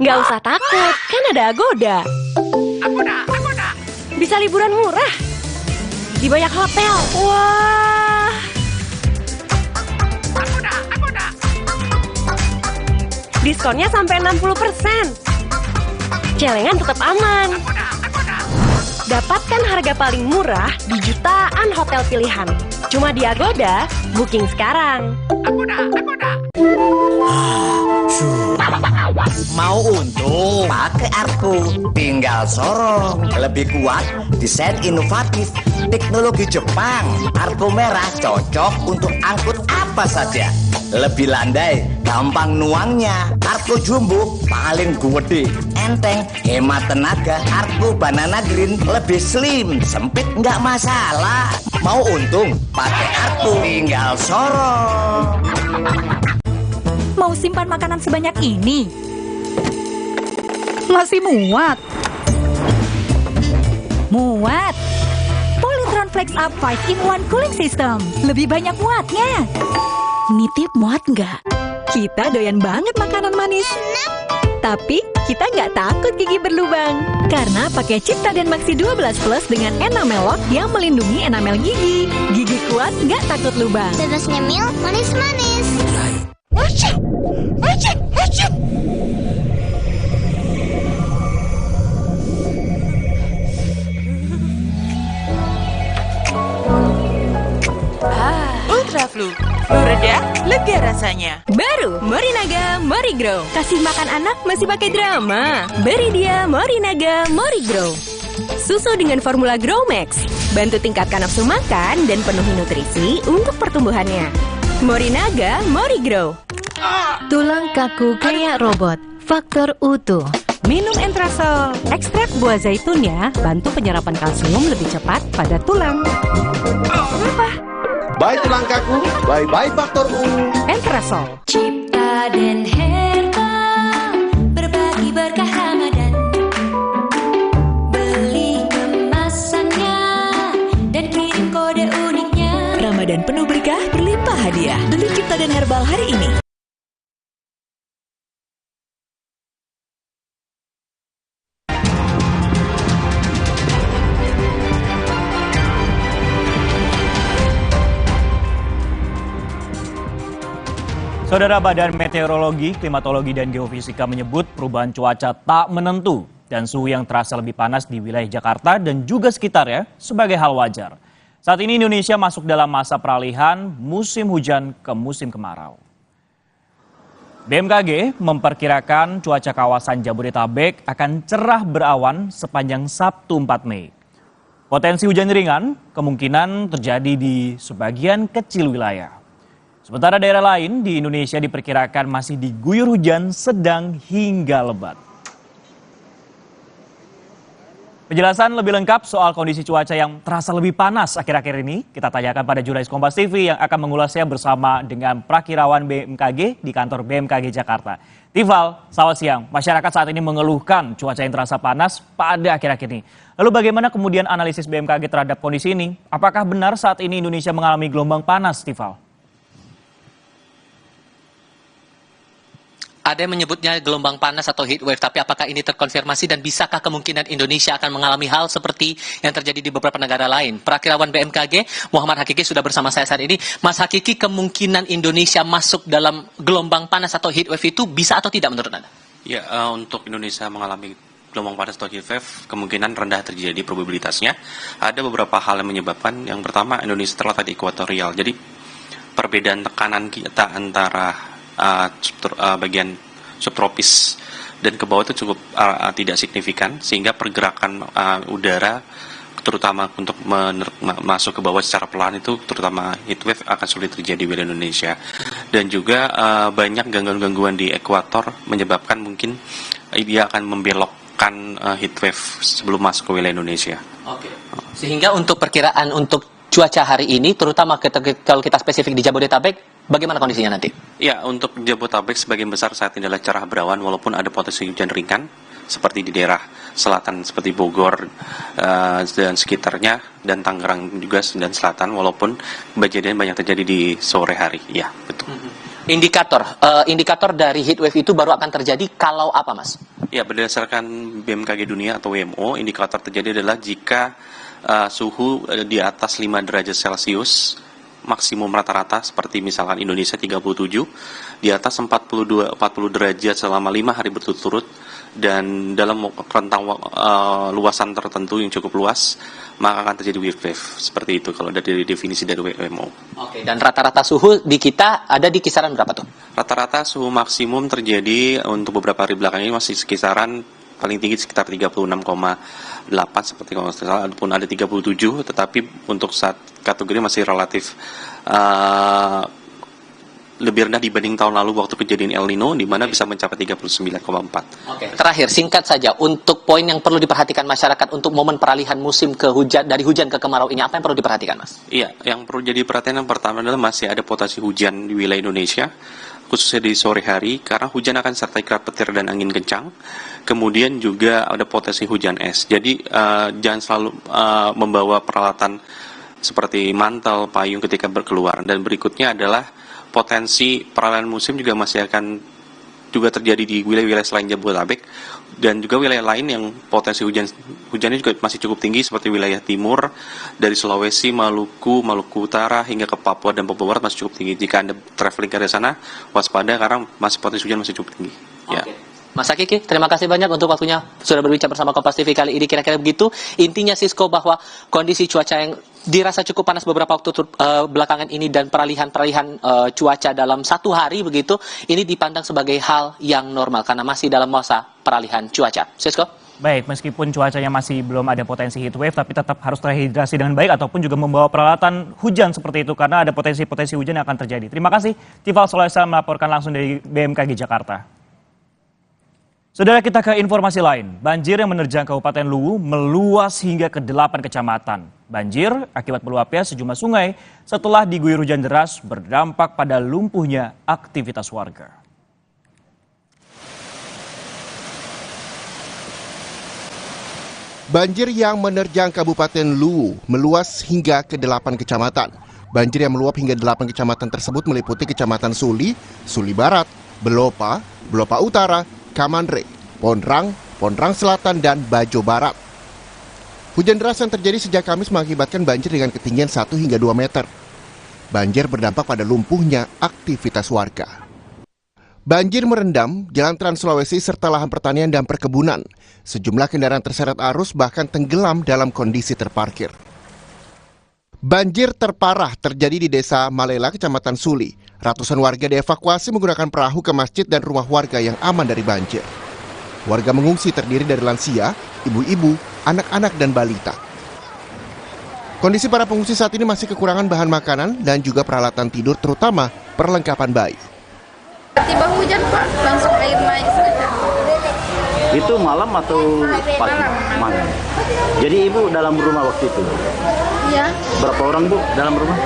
Nggak usah takut, kan ada Agoda. Agoda. Bisa liburan murah di banyak hotel. Wah. Agoda. Diskonnya sampai 60%. Celengan tetap aman. Dapatkan harga paling murah di jutaan hotel pilihan. Cuma di Agoda, booking sekarang. Agoda. Mau untung? Pakai Arko. Tinggal sorong. Lebih kuat, desain inovatif, teknologi Jepang. Arko merah cocok untuk angkut apa saja. Lebih landai, gampang nuangnya. Arko jumbo paling gede, enteng, hemat tenaga. Arko banana green lebih slim, sempit nggak masalah. Mau untung? Pakai Arko. Tinggal sorong. Mau simpan makanan sebanyak ini? Masih muat? Muat! Polytron Flex Up 5-in-1 Cooling System. Lebih banyak muatnya. Nitip muat nggak? Kita doyan banget makanan manis. Tapi kita nggak takut gigi berlubang. Karena pakai Cipta dan Maxi 12 Plus dengan Enamelok yang melindungi enamel gigi. Gigi kuat nggak takut lubang. Terus nyemil manis-manis. Ultraflu, flu reda, lega rasanya. Baru Morinaga Morigrow. Kasih makan anak masih pakai drama. Beri dia Morinaga Morigrow. Susu dengan formula Grow Max, bantu tingkatkan nafsu makan dan penuhi nutrisi untuk pertumbuhannya. Morinaga Morigrow. Tulang kaku kayak robot. Faktor utuh. Minum Entrasol. Ekstrak buah zaitunnya bantu penyerapan kalsium lebih cepat pada tulang. Apa? Bye tulang kaku, bye-bye faktor U. Entrasol. Cipta dan Herbal berbagi berkah Ramadan. Beli kemasannya dan kirim kode uniknya. Ramadan penuh berkah, berlimpah hadiah. Beli Cipta dan Herbal hari ini. Saudara, Badan Meteorologi, Klimatologi, dan Geofisika menyebut perubahan cuaca tak menentu dan suhu yang terasa lebih panas di wilayah Jakarta dan juga sekitarnya sebagai hal wajar. Saat ini Indonesia masuk dalam masa peralihan musim hujan ke musim kemarau. BMKG memperkirakan cuaca kawasan Jabodetabek akan cerah berawan sepanjang Sabtu 4 Mei. Potensi hujan ringan kemungkinan terjadi di sebagian kecil wilayah. Sementara daerah lain di Indonesia diperkirakan masih diguyur hujan sedang hingga lebat. Penjelasan lebih lengkap soal kondisi cuaca yang terasa lebih panas akhir-akhir ini kita tanyakan pada jurnalis Kompas TV yang akan mengulasnya bersama dengan prakirawan BMKG di kantor BMKG Jakarta. Tifal, selamat siang. Masyarakat saat ini mengeluhkan cuaca yang terasa panas pada akhir-akhir ini. Lalu bagaimana kemudian analisis BMKG terhadap kondisi ini? Apakah benar saat ini Indonesia mengalami gelombang panas, Tifal? Ada yang menyebutnya gelombang panas atau heat wave, tapi apakah ini terkonfirmasi dan bisakah kemungkinan Indonesia akan mengalami hal seperti yang terjadi di beberapa negara lain? Prakirawan BMKG Muhammad Hakiki sudah bersama saya saat ini. Mas Hakiki, kemungkinan Indonesia masuk dalam gelombang panas atau heat wave itu bisa atau tidak menurut Anda? Ya, untuk Indonesia mengalami gelombang panas atau heat wave, kemungkinan rendah terjadi probabilitasnya. Ada beberapa hal yang menyebabkan. Yang pertama, Indonesia terletak di ekuatorial. Jadi, perbedaan tekanan kita antara bagian subtropis dan ke bawah itu cukup tidak signifikan, sehingga pergerakan udara terutama untuk masuk ke bawah secara pelan itu, terutama heat wave, akan sulit terjadi di wilayah Indonesia. Dan juga banyak gangguan-gangguan di ekuator menyebabkan mungkin dia akan membelokkan heat wave sebelum masuk ke wilayah Indonesia. Oke. Sehingga untuk perkiraan untuk cuaca hari ini, terutama kalau kita spesifik di Jabodetabek, bagaimana kondisinya nanti? Ya, untuk Jabodetabek sebagian besar saat ini adalah cerah berawan, walaupun ada potensi hujan ringan seperti di daerah selatan seperti Bogor dan sekitarnya, dan Tangerang juga dan selatan, walaupun kejadian banyak terjadi di sore hari. Ya, betul. Indikator dari heat wave itu baru akan terjadi kalau apa, Mas? Ya, berdasarkan BMKG Dunia atau WMO, indikator terjadi adalah jika suhu di atas 5 derajat Celcius maksimum rata-rata, seperti misalkan Indonesia 37, di atas 40 derajat selama 5 hari berturut-turut, dan dalam rentang luasan tertentu yang cukup luas, maka akan terjadi heat wave. Seperti itu kalau dari definisi dari WMO. Oke, dan rata-rata suhu di kita ada di kisaran berapa tuh? Rata-rata suhu maksimum terjadi untuk beberapa hari belakang ini masih kisaran paling tinggi sekitar 36,8 seperti kalau tidak salah, ataupun ada 37, tetapi untuk saat kategori masih relatif lebih rendah dibanding tahun lalu waktu kejadian El Nino, di mana bisa mencapai 39,4. Oke. Terakhir, singkat saja, untuk poin yang perlu diperhatikan masyarakat untuk momen peralihan musim ke hujan, dari hujan ke kemarau ini, apa yang perlu diperhatikan, Mas? Iya, yang perlu jadi perhatian yang pertama adalah masih ada potensi hujan di wilayah Indonesia, khususnya di sore hari, karena hujan akan disertai kilat petir dan angin kencang. Kemudian juga ada potensi hujan es. Jadi jangan selalu membawa peralatan seperti mantel, payung ketika berkeluar. Dan berikutnya adalah potensi peralihan musim juga masih akan juga terjadi di wilayah-wilayah selain Jabodetabek, dan juga wilayah lain yang potensi hujannya juga masih cukup tinggi, seperti wilayah timur dari Sulawesi, Maluku Utara hingga ke Papua dan Papua Barat masih cukup tinggi. Jika Anda traveling ke sana, waspada karena masih potensi hujan masih cukup tinggi. Ya. Mas Hakiki, terima kasih banyak untuk waktunya sudah berbicara bersama Kompas TV kali ini. Kira-kira begitu intinya, Sisko, bahwa kondisi cuaca yang dirasa cukup panas beberapa waktu belakangan ini dan peralihan cuaca dalam satu hari begitu, ini dipandang sebagai hal yang normal karena masih dalam masa peralihan cuaca. Sisko? Baik, meskipun cuacanya masih belum ada potensi heat wave, tapi tetap harus terhidrasi dengan baik ataupun juga membawa peralatan hujan seperti itu karena ada potensi hujan yang akan terjadi. Terima kasih, Tifal Solesa melaporkan langsung dari BMKG Jakarta. Saudara, kita ke informasi lain. Banjir yang menerjang Kabupaten Luwu meluas hingga ke 8 kecamatan. Banjir akibat meluapnya sejumlah sungai setelah diguyur hujan deras berdampak pada lumpuhnya aktivitas warga. Banjir yang menerjang Kabupaten Luwu meluas hingga ke 8 kecamatan. Banjir yang meluap hingga 8 kecamatan tersebut meliputi Kecamatan Suli, Suli Barat, Belopa, Belopa Utara, Kamanre, Pondrang, Pondrang Selatan, dan Bajo Barat. Hujan deras yang terjadi sejak Kamis mengakibatkan banjir dengan ketinggian 1 hingga 2 meter. Banjir berdampak pada lumpuhnya aktivitas warga. Banjir merendam Jalan Trans Sulawesi serta lahan pertanian dan perkebunan. Sejumlah kendaraan terseret arus bahkan tenggelam dalam kondisi terparkir. Banjir terparah terjadi di Desa Malela, Kecamatan Suli. Ratusan warga dievakuasi menggunakan perahu ke masjid dan rumah warga yang aman dari banjir. Warga mengungsi terdiri dari lansia, ibu-ibu, anak-anak, dan balita. Kondisi para pengungsi saat ini masih kekurangan bahan makanan dan juga peralatan tidur, terutama perlengkapan bayi. Tiba hujan Pak, langsung air naik saja. Itu malam atau pagi? Malam. Jadi ibu dalam rumah waktu itu? Iya. Berapa orang bu dalam rumah?